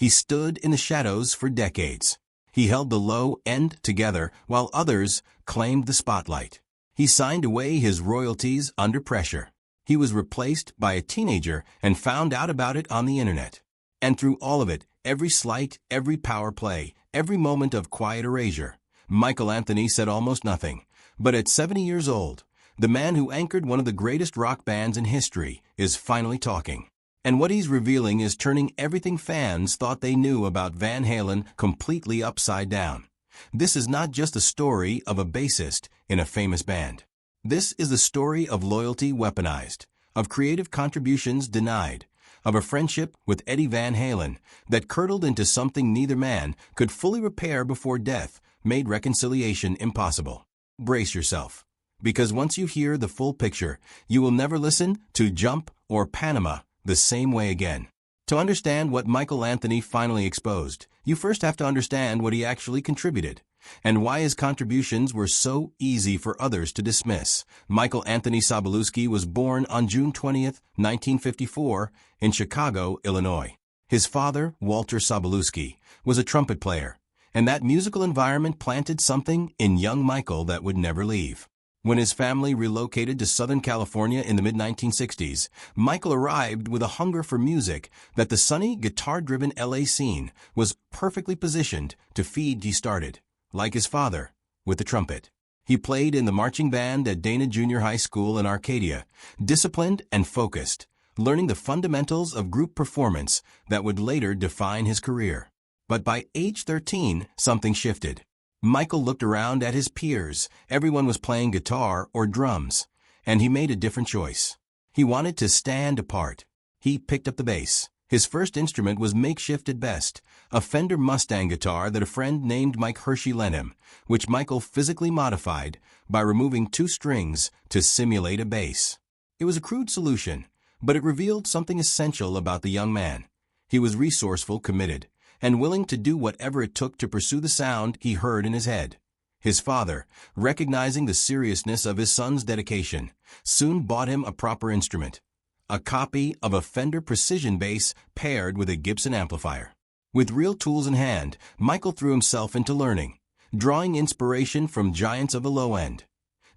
He stood in the shadows for decades. He held the low end together while others claimed the spotlight. He signed away his royalties under pressure. He was replaced by a teenager and found out about it on the internet. And through all of it, every slight, every power play, every moment of quiet erasure, Michael Anthony said almost nothing. But at 70 years old, the man who anchored one of the greatest rock bands in history is finally talking. And what he's revealing is turning everything fans thought they knew about Van Halen completely upside down. This is not just the story of a bassist in a famous band. This is the story of loyalty weaponized, of creative contributions denied, of a friendship with Eddie Van Halen that curdled into something neither man could fully repair before death made reconciliation impossible. Brace yourself, because once you hear the full picture, you will never listen to Jump or Panama the same way again. To understand what Michael Anthony finally exposed, you first have to understand what he actually contributed, and why his contributions were so easy for others to dismiss. Michael Anthony Sobolewski was born on June 20, 1954, in Chicago, Illinois. His father, Walter Sobolewski, was a trumpet player, and that musical environment planted something in young Michael that would never leave. When his family relocated to Southern California in the mid-1960s, Michael arrived with a hunger for music that the sunny, guitar-driven LA scene was perfectly positioned to feed. He started, like his father, with the trumpet. He played in the marching band at Dana Junior High School in Arcadia, disciplined and focused, learning the fundamentals of group performance that would later define his career. But by age 13, something shifted. Michael looked around at his peers. Everyone was playing guitar or drums, and he made a different choice. He wanted to stand apart. He picked up the bass. His first instrument was makeshift at best, a Fender Mustang guitar that a friend named Mike Hershey lent him, which Michael physically modified by removing 2 strings to simulate a bass. It was a crude solution, but it revealed something essential about the young man. He was resourceful, committed, and willing to do whatever it took to pursue the sound he heard in his head. His father, recognizing the seriousness of his son's dedication, soon bought him a proper instrument, a copy of a Fender Precision bass paired with a Gibson amplifier. With real tools in hand, Michael threw himself into learning, drawing inspiration from giants of the low end,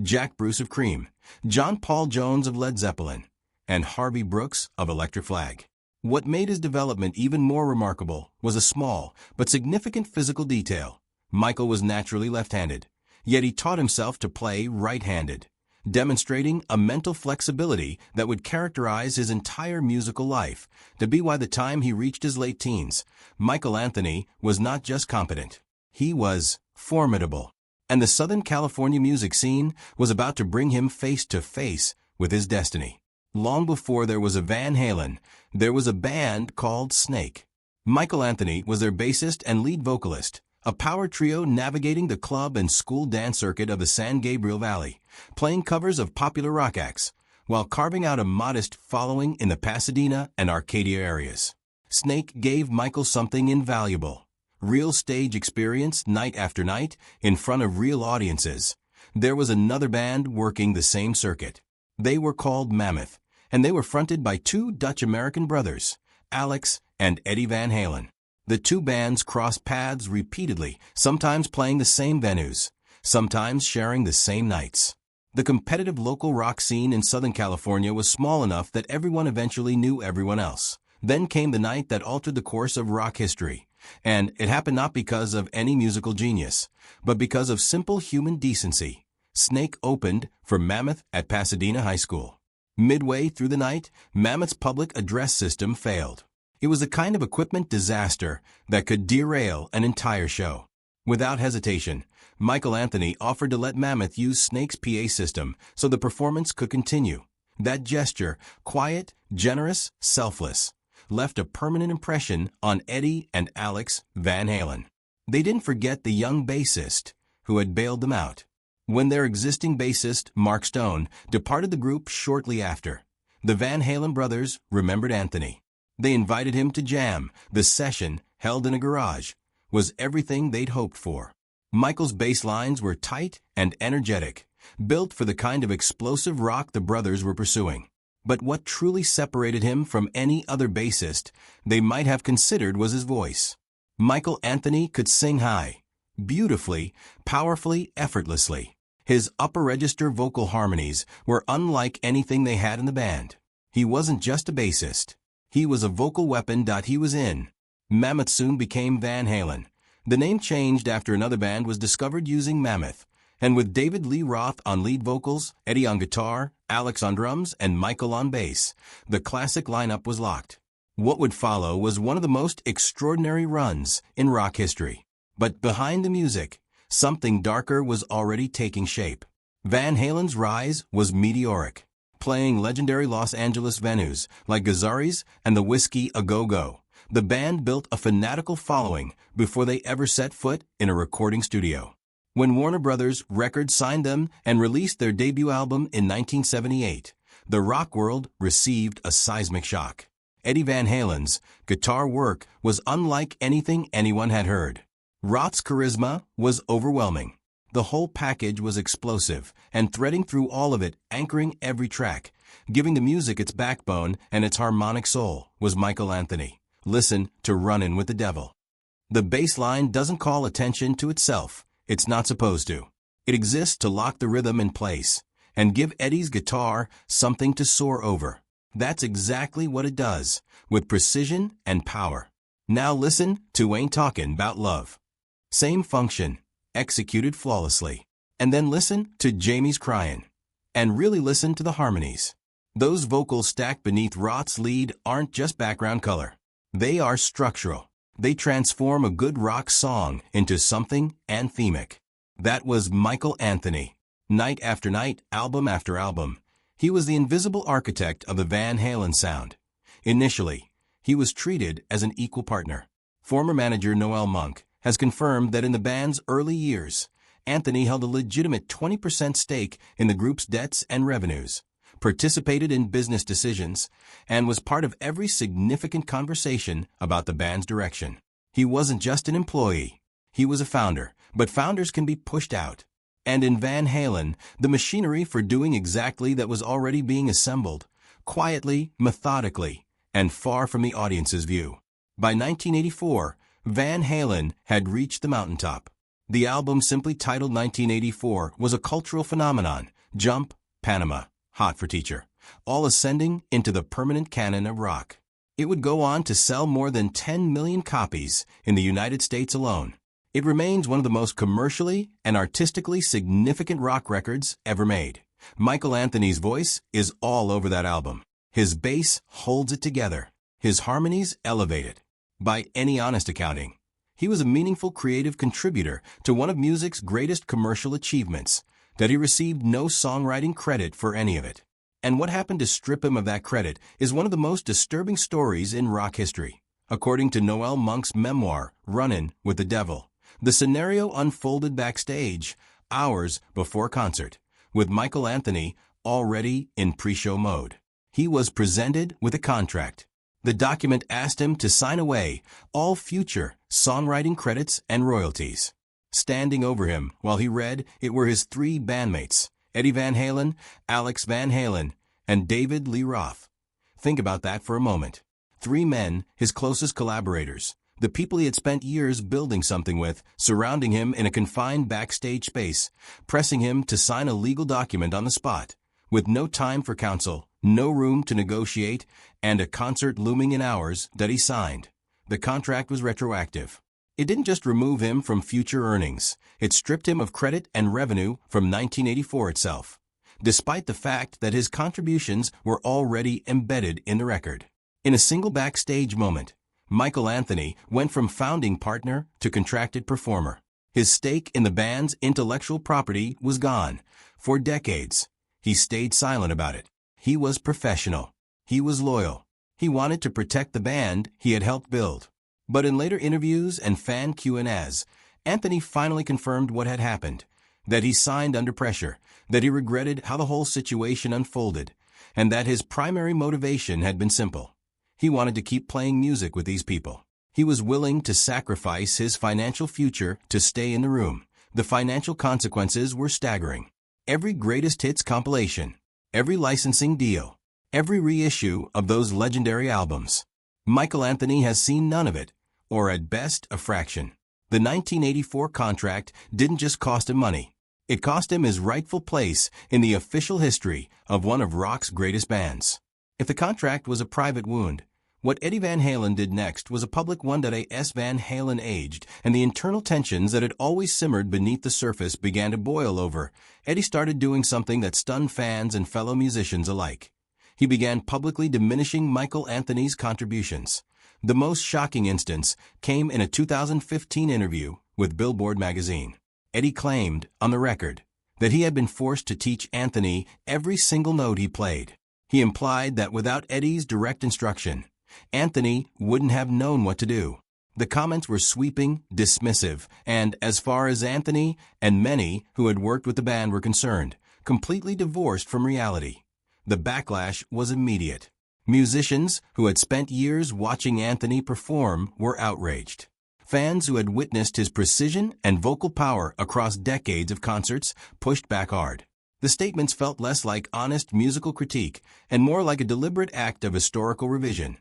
Jack Bruce of Cream, John Paul Jones of Led Zeppelin, and Harvey Brooks of Electric Flag. What made his development even more remarkable was a small but significant physical detail. Michael was naturally left-handed, yet he taught himself to play right-handed, demonstrating a mental flexibility that would characterize his entire musical life. To be by the time he reached his late teens, Michael Anthony was not just competent, he was formidable. And the Southern California music scene was about to bring him face to face with his destiny. Long before there was a Van Halen, there was a band called Snake. Michael Anthony was their bassist and lead vocalist, a power trio navigating the club and school dance circuit of the San Gabriel Valley, playing covers of popular rock acts, while carving out a modest following in the Pasadena and Arcadia areas. Snake gave Michael something invaluable: real stage experience night after night in front of real audiences. There was another band working the same circuit. They were called Mammoth, and they were fronted by 2 Dutch-American brothers, Alex and Eddie Van Halen. The 2 bands crossed paths repeatedly, sometimes playing the same venues, sometimes sharing the same nights. The competitive local rock scene in Southern California was small enough that everyone eventually knew everyone else. Then came the night that altered the course of rock history, and it happened not because of any musical genius, but because of simple human decency. Snake opened for Mammoth at Pasadena High School. Midway through the night, Mammoth's public address system failed. It was the kind of equipment disaster that could derail an entire show. Without hesitation, Michael Anthony offered to let Mammoth use Snake's PA system so the performance could continue. That gesture, quiet, generous, selfless, left a permanent impression on Eddie and Alex Van Halen. They didn't forget the young bassist who had bailed them out. When their existing bassist, Mark Stone, departed the group shortly after, the Van Halen brothers remembered Anthony. They invited him to jam. The session, held in a garage, was everything they'd hoped for. Michael's bass lines were tight and energetic, built for the kind of explosive rock the brothers were pursuing. But what truly separated him from any other bassist they might have considered was his voice. Michael Anthony could sing high, beautifully, powerfully, effortlessly. His upper register vocal harmonies were unlike anything they had in the band. He wasn't just a bassist. He was a vocal weapon. He was in. Mammoth soon became Van Halen. The name changed after another band was discovered using Mammoth, and with David Lee Roth on lead vocals, Eddie on guitar, Alex on drums, and Michael on bass, the classic lineup was locked. What would follow was one of the most extraordinary runs in rock history. But behind the music, something darker was already taking shape. Van Halen's rise was meteoric, playing legendary Los Angeles venues like Gazzarri's and the Whiskey A Go-Go. The band built a fanatical following before they ever set foot in a recording studio. When Warner Brothers Records signed them and released their debut album in 1978, the rock world received a seismic shock. Eddie Van Halen's guitar work was unlike anything anyone had heard. Roth's charisma was overwhelming. The whole package was explosive, and threading through all of it, anchoring every track, giving the music its backbone and its harmonic soul, was Michael Anthony. Listen to Runnin' with the Devil. The bass line doesn't call attention to itself. It's not supposed to. It exists to lock the rhythm in place and give Eddie's guitar something to soar over. That's exactly what it does, with precision and power. Now listen to Ain't Talkin' 'Bout Love. Same function, executed flawlessly. And then listen to Jamie's Cryin'. And really listen to the harmonies. Those vocals stacked beneath Roth's lead aren't just background color. They are structural. They transform a good rock song into something anthemic. That was Michael Anthony. Night after night, album after album, he was the invisible architect of the Van Halen sound. Initially, he was treated as an equal partner. Former manager Noel Monk has confirmed that in the band's early years, Anthony held a legitimate 20% stake in the group's debts and revenues, participated in business decisions, and was part of every significant conversation about the band's direction. He wasn't just an employee. He was a founder, but founders can be pushed out. And in Van Halen, the machinery for doing exactly that was already being assembled, quietly, methodically, and far from the audience's view. By 1984, Van Halen had reached the mountaintop. The album, simply titled 1984, was a cultural phenomenon. Jump, Panama, Hot for Teacher, all ascending into the permanent canon of rock. It would go on to sell more than 10 million copies in the United States alone. It remains one of the most commercially and artistically significant rock records ever made. Michael Anthony's voice is all over that album. His bass holds it together. His harmonies elevate it. By any honest accounting, he was a meaningful creative contributor to one of music's greatest commercial achievements, that he received no songwriting credit for any of it. And what happened to strip him of that credit is one of the most disturbing stories in rock history. According to Noel Monk's memoir, Runnin' with the Devil, the scenario unfolded backstage, hours before concert, with Michael Anthony already in pre-show mode. He was presented with a contract. The document asked him to sign away all future songwriting credits and royalties. Standing over him while he read it were his three bandmates, Eddie Van Halen, Alex Van Halen, and David Lee Roth. Think about that for a moment. Three men, his closest collaborators, the people he had spent years building something with, surrounding him in a confined backstage space, pressing him to sign a legal document on the spot, with no time for counsel, no room to negotiate, and a concert looming in hours that he signed. The contract was retroactive. It didn't just remove him from future earnings, it stripped him of credit and revenue from 1984 itself, despite the fact that his contributions were already embedded in the record. In a single backstage moment, Michael Anthony went from founding partner to contracted performer. His stake in the band's intellectual property was gone. For decades, he stayed silent about it. He was professional. He was loyal. He wanted to protect the band he had helped build. But in later interviews and fan Q&As, Anthony finally confirmed what had happened, that he signed under pressure, that he regretted how the whole situation unfolded, and that his primary motivation had been simple. He wanted to keep playing music with these people. He was willing to sacrifice his financial future to stay in the room. The financial consequences were staggering. Every greatest hits compilation, every licensing deal, every reissue of those legendary albums. Michael Anthony has seen none of it, or at best a fraction. The 1984 contract didn't just cost him money. It cost him his rightful place in the official history of one of rock's greatest bands. If the contract was a private wound, what Eddie Van Halen did next was a public one. As Van Halen aged and the internal tensions that had always simmered beneath the surface began to boil over, Eddie started doing something that stunned fans and fellow musicians alike. He began publicly diminishing Michael Anthony's contributions. The most shocking instance came in a 2015 interview with Billboard magazine. Eddie claimed, on the record, that he had been forced to teach Anthony every single note he played. He implied that without Eddie's direct instruction, Anthony wouldn't have known what to do. The comments were sweeping, dismissive, and, as far as Anthony and many who had worked with the band were concerned, completely divorced from reality. The backlash was immediate. Musicians who had spent years watching Anthony perform were outraged. Fans who had witnessed his precision and vocal power across decades of concerts pushed back hard. The statements felt less like honest musical critique and more like a deliberate act of historical revision,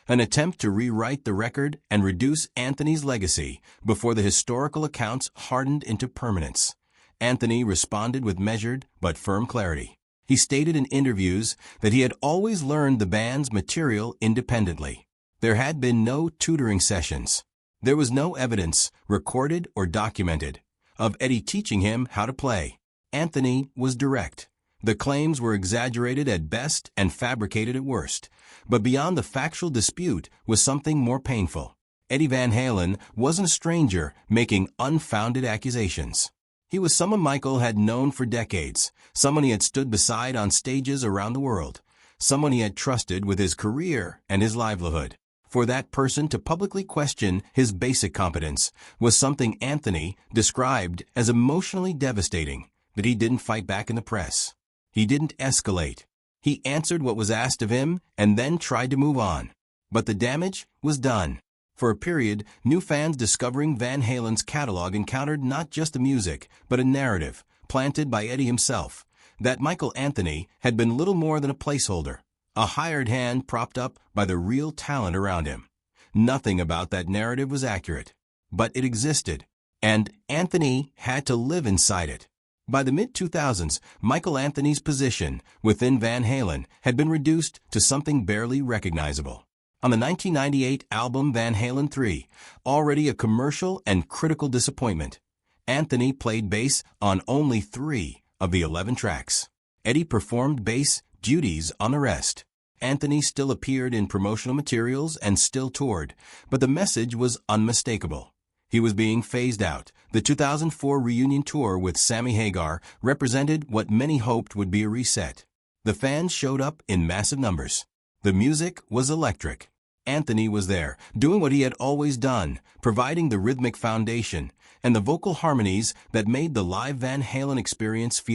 an attempt to rewrite the record and reduce Anthony's legacy before the historical accounts hardened into permanence. Anthony responded with measured but firm clarity. He stated in interviews that he had always learned the band's material independently. There had been no tutoring sessions. There was no evidence, recorded or documented, of Eddie teaching him how to play. Anthony was direct. The claims were exaggerated at best and fabricated at worst. But beyond the factual dispute was something more painful. Eddie Van Halen wasn't a stranger making unfounded accusations. He was someone Michael had known for decades, someone he had stood beside on stages around the world, someone he had trusted with his career and his livelihood. For that person to publicly question his basic competence was something Anthony described as emotionally devastating. But he didn't fight back in the press. He didn't escalate. He answered what was asked of him and then tried to move on. But the damage was done. For a period, new fans discovering Van Halen's catalog encountered not just the music, but a narrative, planted by Eddie himself, that Michael Anthony had been little more than a placeholder, a hired hand propped up by the real talent around him. Nothing about that narrative was accurate, but it existed, and Anthony had to live inside it. By the mid-2000s, Michael Anthony's position within Van Halen had been reduced to something barely recognizable. On the 1998 album Van Halen 3, already a commercial and critical disappointment, Anthony played bass on only 3 of the 11 tracks. Eddie performed bass duties on the rest. Anthony still appeared in promotional materials and still toured, but the message was unmistakable. He was being phased out. The 2004 reunion tour with Sammy Hagar represented what many hoped would be a reset. The fans showed up in massive numbers. The music was electric. Anthony was there, doing what he had always done, providing the rhythmic foundation and the vocal harmonies that made the live Van Halen experience feel